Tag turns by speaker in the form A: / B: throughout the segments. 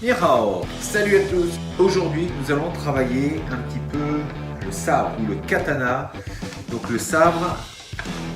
A: Ni hao. Salut à tous. Aujourd'hui, nous allons travailler un petit peu le sabre ou le katana. Donc le sabre,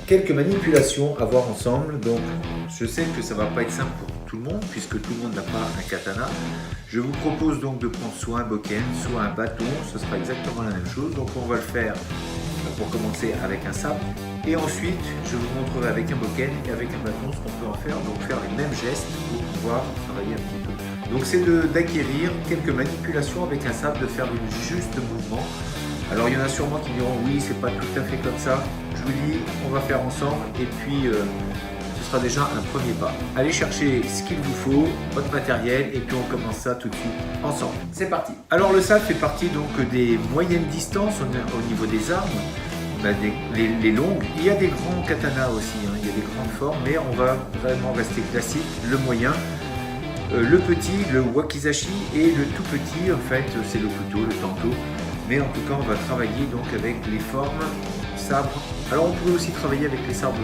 A: quelques manipulations à voir ensemble. Donc je sais que ça va pas être simple pour tout le monde puisque tout le monde n'a pas un katana. Je vous propose donc de prendre soit un bokken, soit un bâton. Ce sera exactement la même chose. Donc on va le faire pour commencer avec un sabre. Et ensuite, je vous montrerai avec un bokken et avec un bâton ce qu'on peut en faire. Donc faire les mêmes gestes pour pouvoir travailler un petit peu. Donc c'est d'acquérir quelques manipulations avec un sabre, de faire le juste mouvement. Alors il y en a sûrement qui diront oui, c'est pas tout à fait comme ça. Je vous dis, on va faire ensemble et puis ce sera déjà un premier pas. Allez chercher ce qu'il vous faut, votre matériel, et puis on commence ça tout de suite ensemble. C'est parti. Alors le sabre fait partie donc des moyennes distances au niveau des armes. On a les longues, il y a des grands katanas aussi, hein. Il y a des grandes formes, mais on va vraiment rester classique, le moyen. Le petit, le wakizashi, et le tout petit, en fait, c'est le couteau, le tanto. Mais en tout cas, on va travailler donc avec les formes sabres. Alors, on pourrait aussi travailler avec les sabres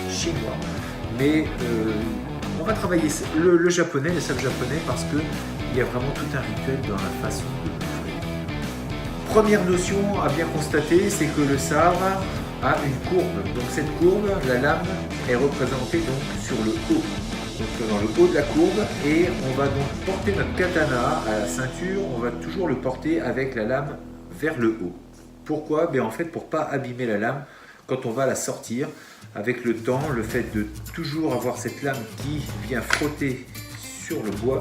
A: chinois, mais on va travailler le japonais, le sabre japonais, parce que il y a vraiment tout un rituel dans la façon de l'ouvrir. Première notion à bien constater, c'est que le sabre a une courbe. Donc cette courbe, la lame, est représentée donc sur le haut. Donc dans le haut de la courbe, et on va donc porter notre katana à la ceinture, on va toujours le porter avec la lame vers le haut. Pourquoi? En fait, pour ne pas abîmer la lame quand on va la sortir. Avec le temps, le fait de toujours avoir cette lame qui vient frotter sur le bois,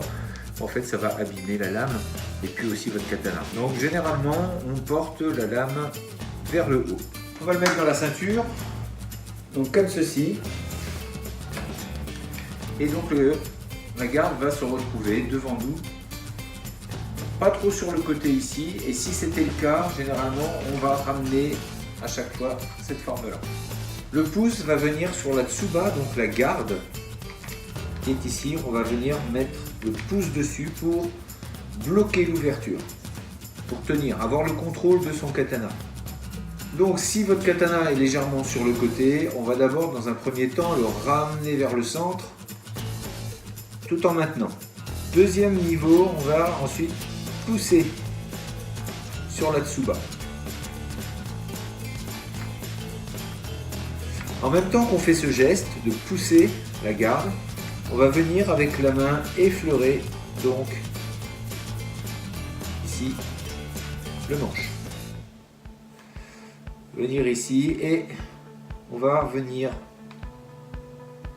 A: en fait ça va abîmer la lame et puis aussi votre katana. Donc généralement, on porte la lame vers le haut. On va le mettre dans la ceinture, donc comme ceci. Et donc la garde va se retrouver devant nous, pas trop sur le côté ici, et si c'était le cas, généralement on va ramener à chaque fois cette forme là. Le pouce va venir sur la tsuba, donc la garde qui est ici. On va venir mettre le pouce dessus pour bloquer l'ouverture, pour tenir, avoir le contrôle de son katana. Donc si votre katana est légèrement sur le côté, on va d'abord dans un premier temps le ramener vers le centre tout en maintenant. Deuxième niveau, on va ensuite pousser sur la tsuba. En même temps qu'on fait ce geste de pousser la garde, on va venir avec la main effleurer donc ici le manche. Venir ici et on va venir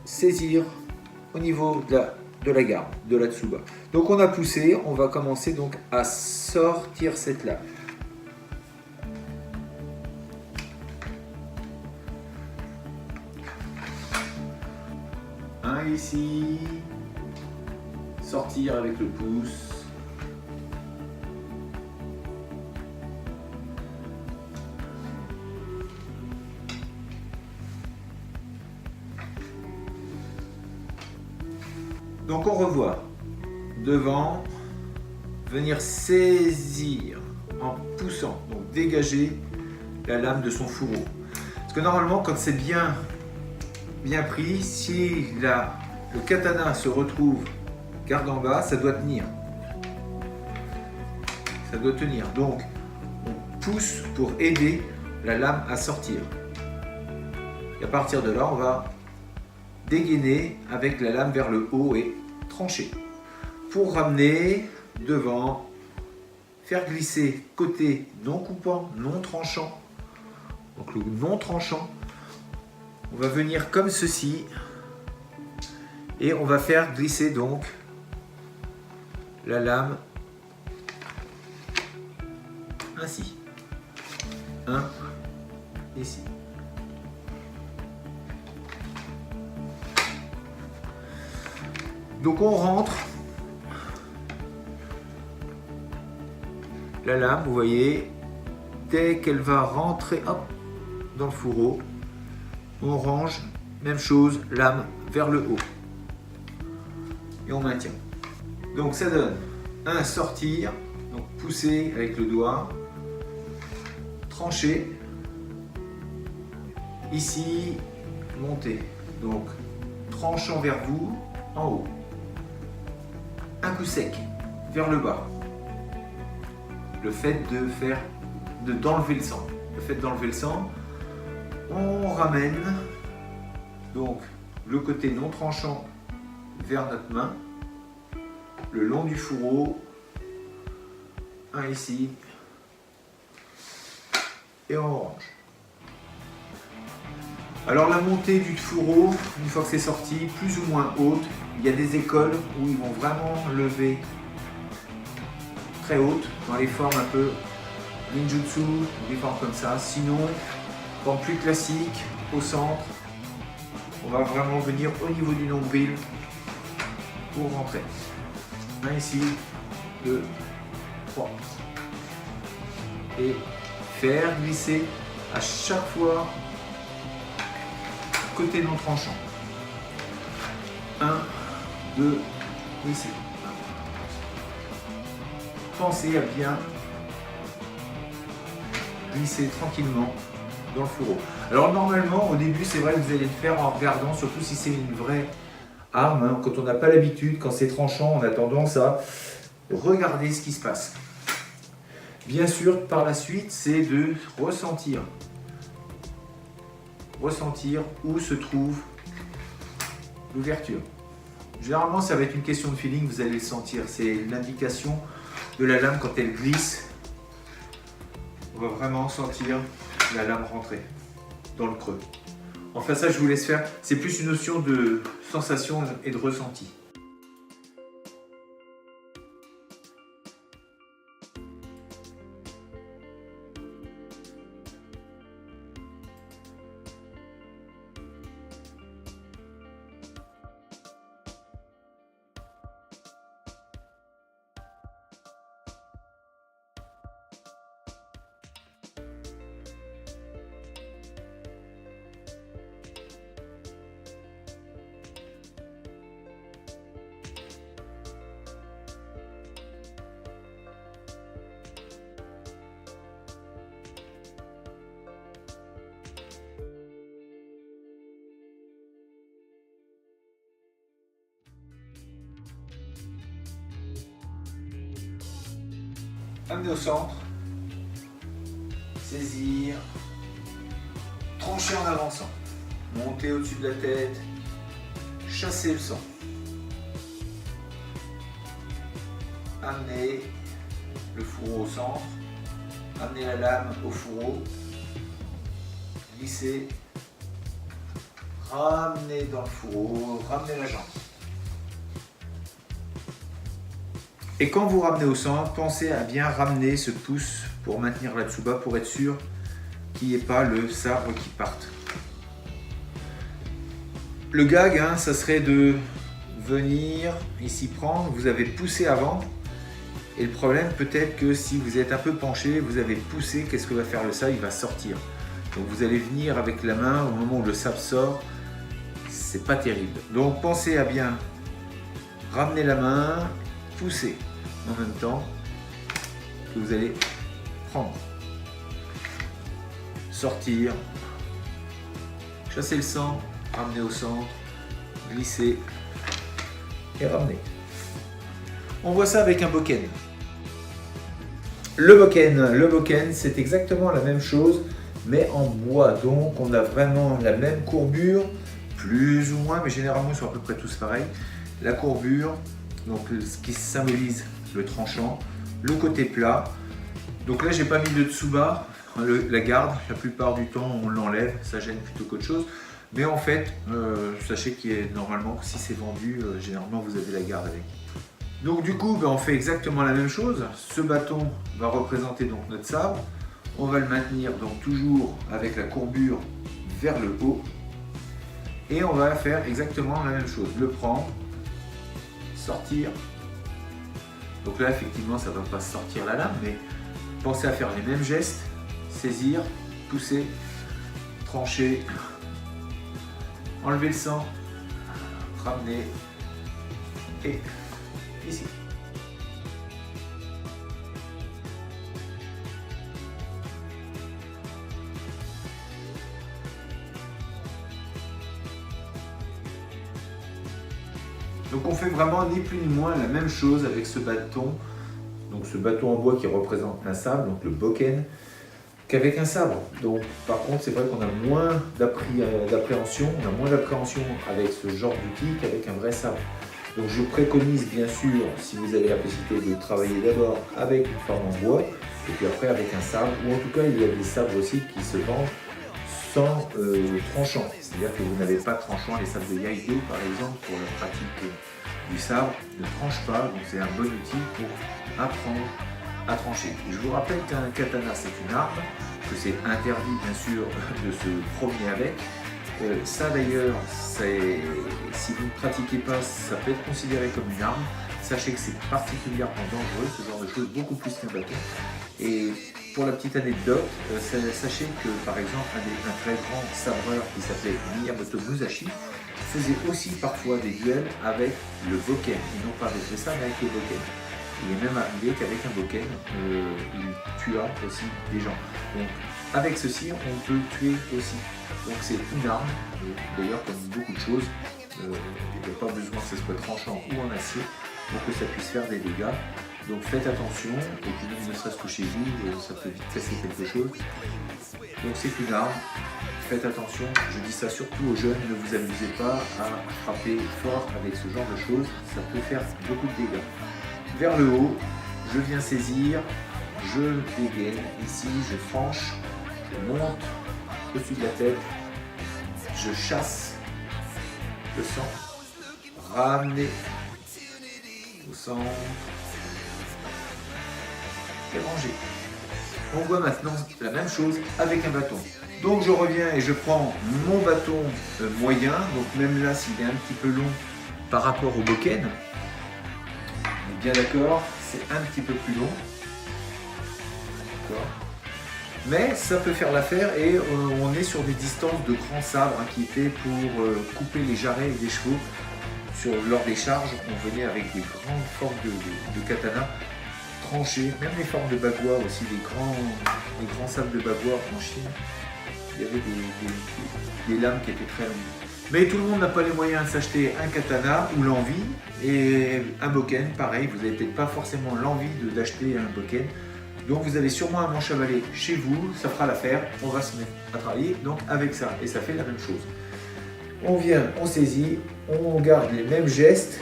A: saisir au niveau de la garde, de la tsuba. Donc on a poussé, on va commencer donc à sortir cette lame. Un ici, sortir avec le pouce. Donc on revoit devant, venir saisir en poussant, donc dégager la lame de son fourreau. Parce que normalement quand c'est bien pris, si le katana se retrouve garde en bas, ça doit tenir. Ça doit tenir. Donc on pousse pour aider la lame à sortir. Et à partir de là, on va dégainer avec la lame vers le haut et trancher. Pour ramener devant, faire glisser côté non coupant, non tranchant. Donc le non tranchant, on va venir comme ceci et on va faire glisser donc la lame ainsi. Un ici. Donc on rentre la lame, vous voyez, dès qu'elle va rentrer hop, dans le fourreau, on range, même chose, lame vers le haut. Et on maintient. Donc ça donne un sortir, donc pousser avec le doigt, trancher, ici, monter. Donc tranchant vers vous, en haut. Un coup sec. vers le bas. Le fait d'enlever le sang. Le fait d'enlever le sang, on ramène donc le côté non tranchant vers notre main, le long du fourreau, un ici, et on range. Alors la montée du fourreau, une fois que c'est sorti, plus ou moins haute, il y a des écoles où ils vont vraiment lever très haute, dans les formes un peu ninjutsu, des formes comme ça. Sinon, forme plus classique, au centre, on va vraiment venir au niveau du nombril pour rentrer. Un ici, 2, 3. Et faire glisser à chaque fois côté non tranchant. 1, 2, glisser. Pensez à bien glisser tranquillement dans le fourreau. Alors normalement, au début, c'est vrai que vous allez le faire en regardant, surtout si c'est une vraie arme. Hein. Quand on n'a pas l'habitude, quand c'est tranchant, on a tendance à regarder ce qui se passe. Bien sûr, par la suite, c'est de ressentir où se trouve l'ouverture. Généralement, ça va être une question de feeling, vous allez le sentir. C'est l'indication de la lame quand elle glisse. On va vraiment sentir la lame rentrer dans le creux. Enfin, ça, je vous laisse faire. C'est plus une notion de sensation et de ressenti. Amener au centre, saisir, trancher en avançant, monter au-dessus de la tête, chasser le sang, amener le fourreau au centre, amener la lame au fourreau, glisser, ramener dans le fourreau, ramener la jambe. Et quand vous ramenez au centre, pensez à bien ramener ce pouce pour maintenir la tsuba, pour être sûr qu'il n'y ait pas le sabre qui parte. Le gag, hein, ça serait de venir ici prendre, vous avez poussé avant, et le problème peut-être que si vous êtes un peu penché, vous avez poussé, qu'est-ce que va faire le sabre? Il va sortir. Donc vous allez venir avec la main au moment où le sabre sort, c'est pas terrible. Donc pensez à bien ramener la main, pousser en même temps que vous allez prendre, sortir, chasser le sang, ramener au centre, glisser et ramener. On voit ça avec un bokken. Le bokken, c'est exactement la même chose, mais en bois. Donc on a vraiment la même courbure, plus ou moins, mais généralement ils sont à peu près tous pareils. La courbure, donc ce qui symbolise le tranchant, le côté plat. Donc là j'ai pas mis de tsuba, la garde, la plupart du temps on l'enlève, ça gêne plutôt qu'autre chose. Mais en fait, sachez qu'il est normalement, si c'est vendu, généralement vous avez la garde avec. Donc du coup, on fait exactement la même chose. Ce bâton va représenter donc notre sabre. On va le maintenir donc toujours avec la courbure vers le haut. Et on va faire exactement la même chose. Le prendre, sortir. Donc là, effectivement, ça ne va pas sortir la lame, mais pensez à faire les mêmes gestes. Saisir, pousser, trancher, enlever le sang, ramener et ici. Donc on fait fait vraiment ni plus ni moins la même chose avec ce bâton. Donc ce bâton en bois qui représente un sabre, donc le bokken, qu'avec un sabre. Donc par contre c'est vrai qu'on a moins d'appréhension, avec ce genre d'outil qu'avec un vrai sabre. Donc je préconise bien sûr, si vous avez la possibilité, de travailler d'abord avec une forme en bois, et puis après avec un sabre, ou en tout cas il y a des sabres aussi qui se vendent sans tranchant. C'est-à-dire que vous n'avez pas de tranchant. Les sabres de Yaido par exemple, pour la pratique du sabre, ne tranchent pas, donc c'est un bon outil pour apprendre à trancher. Je vous rappelle qu'un katana c'est une arme, que c'est interdit bien sûr de se promener avec. Ça d'ailleurs, si vous ne pratiquez pas, ça peut être considéré comme une arme. Sachez que c'est particulièrement dangereux, ce genre de choses, beaucoup plus qu'un bâton. Et pour la petite anecdote, sachez que par exemple un très grand sabreur qui s'appelait Miyamoto Musashi faisait aussi parfois des duels avec le bokken, et non pas avec le sabre, mais avec le bokken. Il est même arrivé qu'avec un bokken, il tua aussi des gens. Donc avec ceci, on peut tuer aussi. Donc c'est une arme, d'ailleurs comme beaucoup de choses, il n'y a pas besoin que ce soit tranchant ou en acier pour que ça puisse faire des dégâts. Donc faites attention, et puis même ne serait-ce que chez vous, ça peut vite casser quelque chose. Donc c'est une arme, faites attention, je dis ça surtout aux jeunes, ne vous amusez pas à frapper fort avec ce genre de choses, ça peut faire beaucoup de dégâts. Vers le haut, je viens saisir, je dégaine, ici je tranche, je monte au-dessus de la tête, je chasse le sang, ramener au centre et ranger. On voit maintenant la même chose avec un bâton. Donc je reviens et je prends mon bâton moyen, donc même là s'il est un petit peu long par rapport au bokken, on est bien d'accord, c'est un petit peu plus long. Mais ça peut faire l'affaire et on est sur des distances de grands sabres qui étaient pour couper les jarrets des chevaux. Lors des charges, on venait avec des grandes formes de katana tranchées, même les formes de bagua aussi, les grands sabres de bagua en Chine. Il y avait des lames qui étaient très longues. Mais tout le monde n'a pas les moyens de s'acheter un katana ou l'envie, et un bokken, pareil, vous n'avez peut-être pas forcément l'envie d'acheter un bokken. Donc vous avez sûrement un manche à balai chez vous, ça fera l'affaire, on va se mettre à travailler donc avec ça, et ça fait la même chose. On vient, on saisit, on garde les mêmes gestes,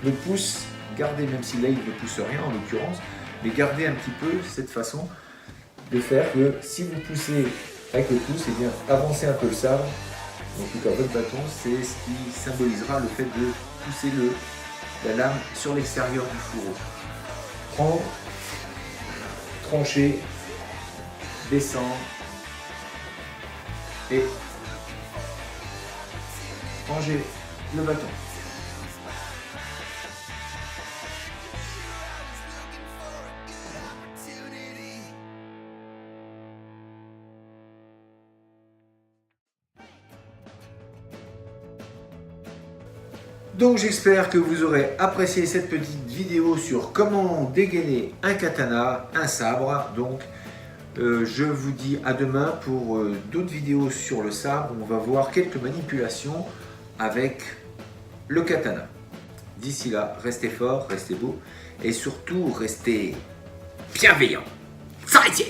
A: le pouce, gardez, même si là il ne pousse rien en l'occurrence, mais gardez un petit peu cette façon de faire que si vous poussez avec le pouce, et bien avancez un peu le sabre, en tout cas votre bâton, c'est ce qui symbolisera le fait de pousser la lame sur l'extérieur du fourreau. Prendre, trancher, descendre et ranger le bâton. Donc j'espère que vous aurez apprécié cette petite vidéo sur comment dégainer un katana, un sabre. Donc je vous dis à demain pour d'autres vidéos sur le sabre. On va voir quelques manipulations avec le katana. D'ici là, restez forts, restez beaux et surtout restez bienveillants. Ça retient.